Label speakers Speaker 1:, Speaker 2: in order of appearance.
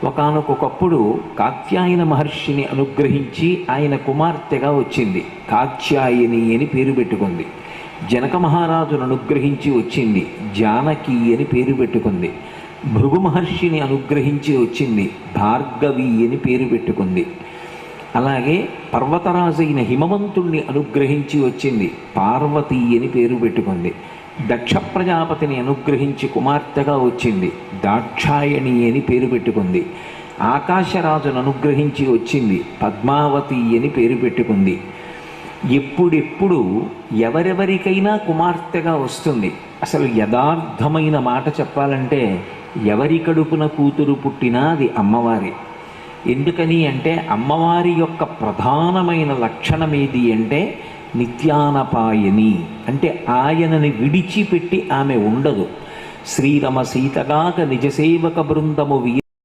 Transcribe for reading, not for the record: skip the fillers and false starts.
Speaker 1: ఒకానొకప్పుడు కాత్యాయన మహర్షిని అనుగ్రహించి ఆయన కుమార్తెగా వచ్చింది. కాత్యాయని అని పేరు పెట్టుకుంది. జనక మహారాజును అనుగ్రహించి వచ్చింది. జానకి అని పేరు పెట్టుకుంది. భృగు మహర్షిని అనుగ్రహించి వచ్చింది. భార్గవి అని పేరు పెట్టుకుంది. అలాగే పర్వతరాజైన హిమవంతుణ్ణి అనుగ్రహించి వచ్చింది. పార్వతి అని పేరు పెట్టుకుంది. దక్ష ప్రజాపతిని అనుగ్రహించి కుమార్తెగా వచ్చింది. దాక్షాయణి అని పేరు పెట్టుకుంది. ఆకాశరాజును అనుగ్రహించి వచ్చింది. పద్మావతి అని పేరు పెట్టుకుంది. ఎప్పుడెప్పుడు ఎవరెవరికైనా కుమార్తెగా వస్తుంది. అసలు యథార్థమైన మాట చెప్పాలంటే ఎవరి కడుపున కూతురు పుట్టినా అది అమ్మవారి. ఎందుకని అంటే అమ్మవారి యొక్క ప్రధానమైన లక్షణం ఏది అంటే నిత్యానపాయని, అంటే ఆయనని విడిచిపెట్టి ఆమె ఉండదు. శ్రీరమ సీతగాక నిజసేవక బృందము